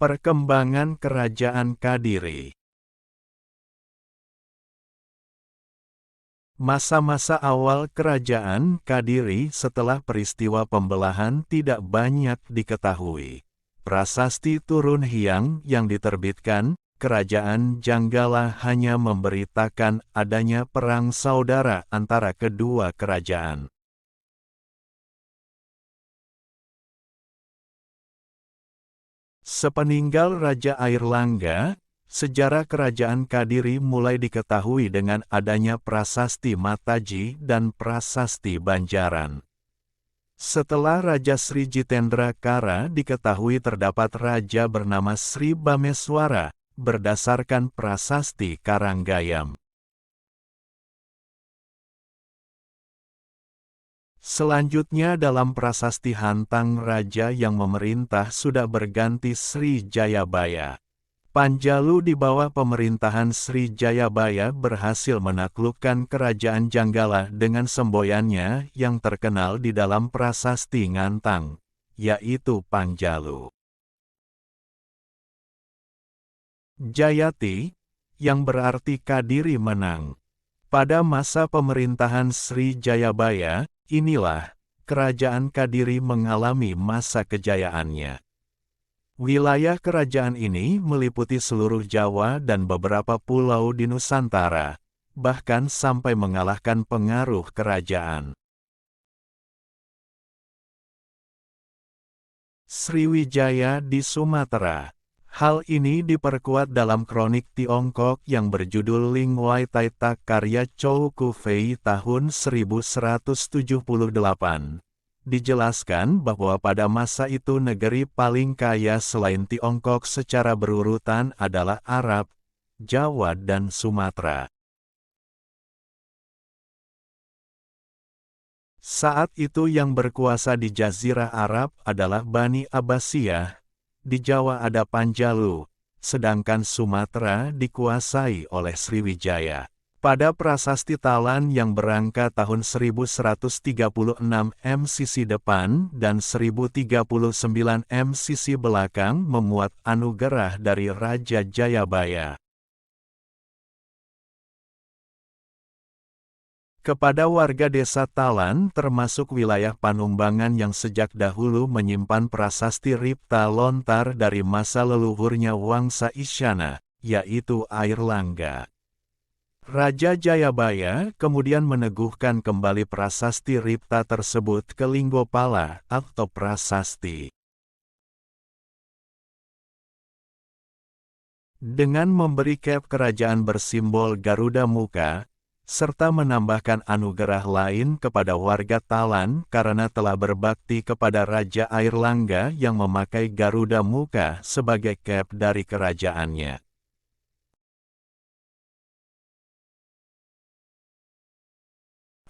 Perkembangan Kerajaan Kadiri. Masa-masa awal Kerajaan Kadiri setelah peristiwa pembelahan tidak banyak diketahui. Prasasti Turun Hyang yang diterbitkan, Kerajaan Janggala hanya memberitakan adanya perang saudara antara kedua kerajaan. Sepeninggal Raja Airlangga, sejarah Kerajaan Kadiri mulai diketahui dengan adanya prasasti Mataji dan prasasti Banjaran. Setelah Raja Sri Jitendra Kara diketahui terdapat raja bernama Sri Bameswara, berdasarkan prasasti Karanggayam. Selanjutnya dalam prasasti Hantang raja yang memerintah sudah berganti Sri Jayabaya. Panjalu di bawah pemerintahan Sri Jayabaya berhasil menaklukkan Kerajaan Janggala dengan semboyannya yang terkenal di dalam prasasti Ngantang, yaitu Panjalu. Jayati, yang berarti Kadiri menang. Pada masa pemerintahan Sri Jayabaya, inilah, Kerajaan Kadiri mengalami masa kejayaannya. Wilayah kerajaan ini meliputi seluruh Jawa dan beberapa pulau di Nusantara, bahkan sampai mengalahkan pengaruh kerajaan Sriwijaya di Sumatera. Hal ini diperkuat dalam kronik Tiongkok yang berjudul Ling Wai Taita karya Chou Ku Fei tahun 1178. Dijelaskan bahwa pada masa itu negeri paling kaya selain Tiongkok secara berurutan adalah Arab, Jawa dan Sumatera. Saat itu yang berkuasa di Jazirah Arab adalah Bani Abbasiyah. Di Jawa ada Panjalu, sedangkan Sumatera dikuasai oleh Sriwijaya. Pada prasasti Talan yang berangka tahun 1136 M sisi depan dan 1039 M sisi belakang memuat anugerah dari Raja Jayabaya kepada warga desa Talan termasuk wilayah Panumbangan yang sejak dahulu menyimpan prasasti Ripta Lontar dari masa leluhurnya Wangsa Isyana, yaitu Airlangga. Raja Jayabaya kemudian meneguhkan kembali prasasti Ripta tersebut ke Linggopala atau prasasti. Dengan memberi cap kerajaan bersimbol Garuda Muka, serta menambahkan anugerah lain kepada warga Talan karena telah berbakti kepada Raja Airlangga yang memakai Garuda Muka sebagai cap dari kerajaannya.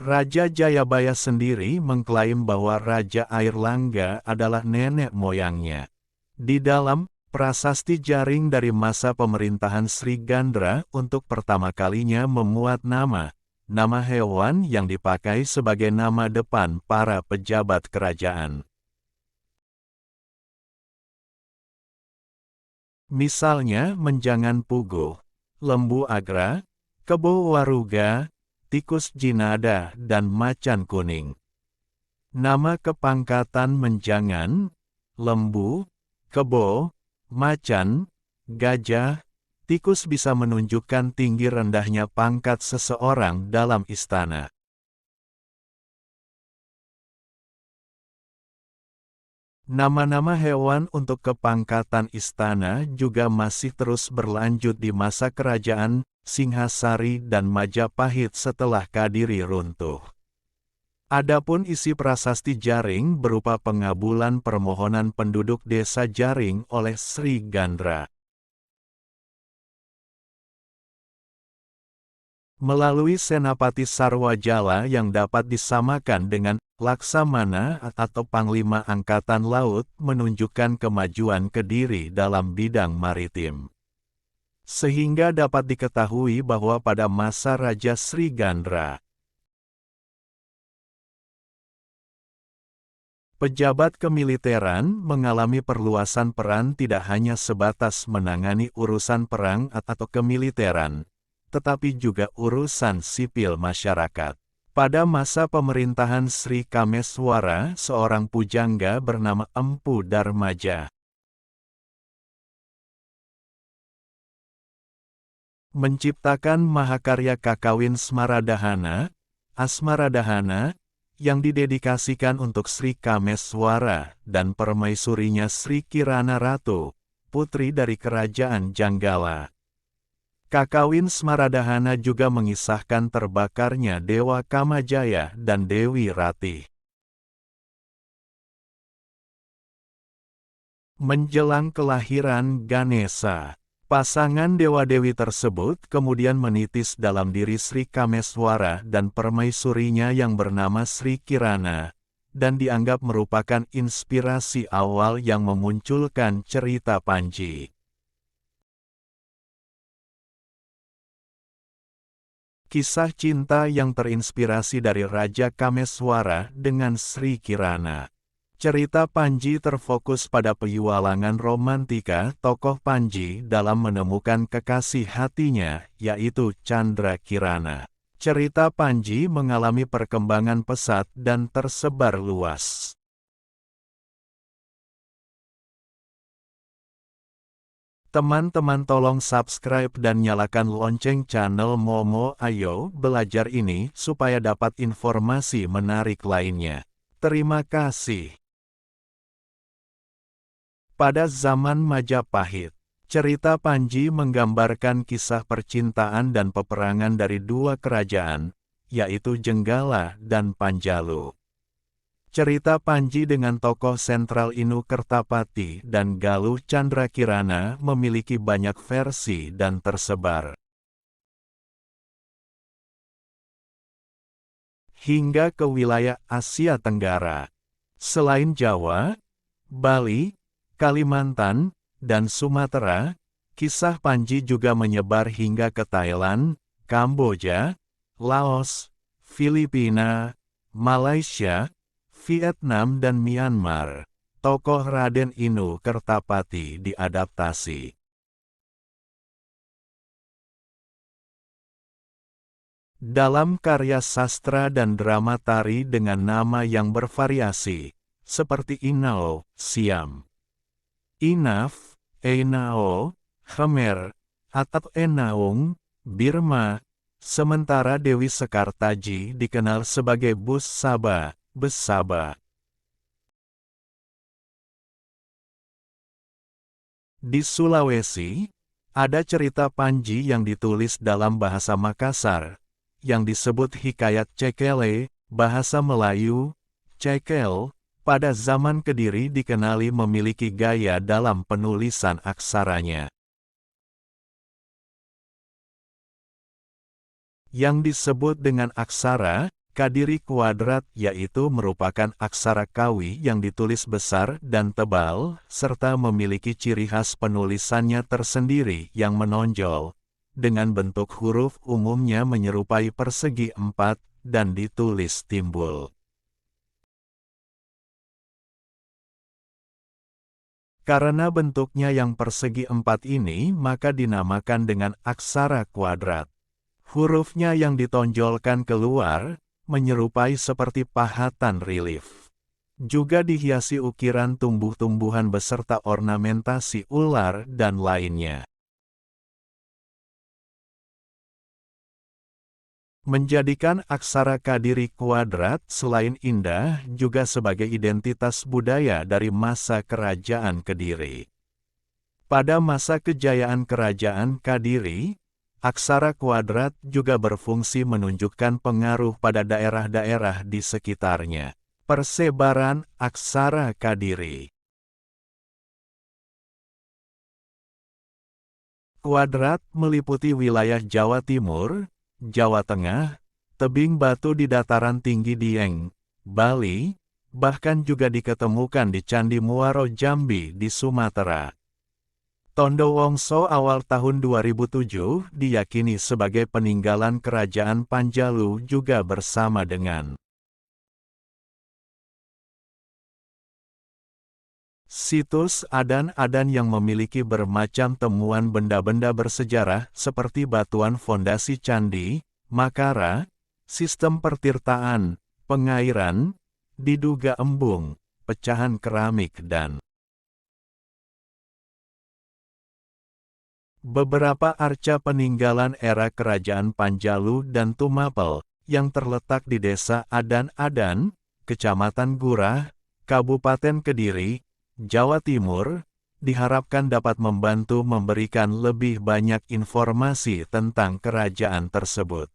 Raja Jayabaya sendiri mengklaim bahwa Raja Airlangga adalah nenek moyangnya. Di dalam prasasti Jaring dari masa pemerintahan Sri Gandra untuk pertama kalinya memuat nama hewan yang dipakai sebagai nama depan para pejabat kerajaan. Misalnya Menjangan Puguh, Lembu Agra, Kebo Waruga, Tikus Jinada dan Macan Kuning. Nama kepangkatan Menjangan, Lembu, Kebo, Macan, Gajah, Tikus bisa menunjukkan tinggi rendahnya pangkat seseorang dalam istana. Nama-nama hewan untuk kepangkatan istana juga masih terus berlanjut di masa kerajaan Singhasari dan Majapahit setelah Kadiri runtuh. Adapun isi prasasti Jaring berupa pengabulan permohonan penduduk desa Jaring oleh Sri Gandra. Melalui Senapati Sarwajala yang dapat disamakan dengan Laksamana atau Panglima Angkatan Laut menunjukkan kemajuan Kediri dalam bidang maritim. Sehingga dapat diketahui bahwa pada masa Raja Sri Gandra, Pejabat kemiliteran mengalami perluasan peran tidak hanya sebatas menangani urusan perang atau kemiliteran, tetapi juga urusan sipil masyarakat. Pada masa pemerintahan Sri Kameswara, seorang pujangga bernama Empu Darmaja menciptakan mahakarya Kakawin Smaradahana, Asmaradahana, yang didedikasikan untuk Sri Kameswara dan permaisurinya Sri Kirana Ratu, putri dari Kerajaan Janggala. Kakawin Smaradahana juga mengisahkan terbakarnya Dewa Kamajaya dan Dewi Ratih. Menjelang kelahiran Ganesha, pasangan dewa-dewi tersebut kemudian menitis dalam diri Sri Kameswara dan permaisurinya yang bernama Sri Kirana, dan dianggap merupakan inspirasi awal yang memunculkan cerita Panji. Kisah cinta yang terinspirasi dari Raja Kameswara dengan Sri Kirana. Cerita Panji terfokus pada petualangan romantika tokoh Panji dalam menemukan kekasih hatinya, yaitu Chandra Kirana. Cerita Panji mengalami perkembangan pesat dan tersebar luas. Teman-teman tolong subscribe dan nyalakan lonceng channel Momo Ayo Belajar ini supaya dapat informasi menarik lainnya. Terima kasih. Pada zaman Majapahit, cerita Panji menggambarkan kisah percintaan dan peperangan dari dua kerajaan, yaitu Jenggala dan Panjalu. Cerita Panji dengan tokoh sentral Inu Kertapati dan Galuh Chandra Kirana memiliki banyak versi dan tersebar hingga ke wilayah Asia Tenggara. Selain Jawa, Bali, Kalimantan, dan Sumatera, kisah Panji juga menyebar hingga ke Thailand, Kamboja, Laos, Filipina, Malaysia, Vietnam dan Myanmar. Tokoh Raden Inu Kertapati diadaptasi dalam karya sastra dan drama tari dengan nama yang bervariasi, seperti Inao, Siam, Inaf, Einao, Khmer, atau Enaung, Birma, sementara Dewi Sekartaji dikenal sebagai Bus Saba, Besaba. Di Sulawesi, ada cerita Panji yang ditulis dalam bahasa Makassar, yang disebut Hikayat Cekele, bahasa Melayu, Cekel, pada zaman Kediri dikenali memiliki gaya dalam penulisan aksaranya. Yang disebut dengan aksara Kadiri kuadrat yaitu merupakan aksara Kawi yang ditulis besar dan tebal, serta memiliki ciri khas penulisannya tersendiri yang menonjol, dengan bentuk huruf umumnya menyerupai persegi empat, dan ditulis timbul. Karena bentuknya yang persegi empat ini maka dinamakan dengan aksara kuadrat. Hurufnya yang ditonjolkan keluar, menyerupai seperti pahatan relief. Juga dihiasi ukiran tumbuh-tumbuhan beserta ornamentasi ular dan lainnya. Menjadikan aksara Kadiri kuadrat selain indah juga sebagai identitas budaya dari masa Kerajaan Kediri. Pada masa kejayaan Kerajaan Kadiri, aksara kuadrat juga berfungsi menunjukkan pengaruh pada daerah-daerah di sekitarnya. Persebaran aksara Kadiri. Kuadrat meliputi wilayah Jawa Timur, Jawa Tengah, tebing batu di dataran tinggi Dieng, Bali, bahkan juga diketemukan di Candi Muaro Jambi di Sumatera. Tondo Wongso awal tahun 2007 diyakini sebagai peninggalan Kerajaan Panjalu juga bersama dengan Situs Adan-Adan yang memiliki bermacam temuan benda-benda bersejarah seperti batuan fondasi candi, makara, sistem pertirtaan, pengairan, diduga embung, pecahan keramik dan beberapa arca peninggalan era Kerajaan Panjalu dan Tumapel, yang terletak di Desa Adan-Adan, Kecamatan Gurah, Kabupaten Kediri, Jawa Timur, diharapkan dapat membantu memberikan lebih banyak informasi tentang kerajaan tersebut.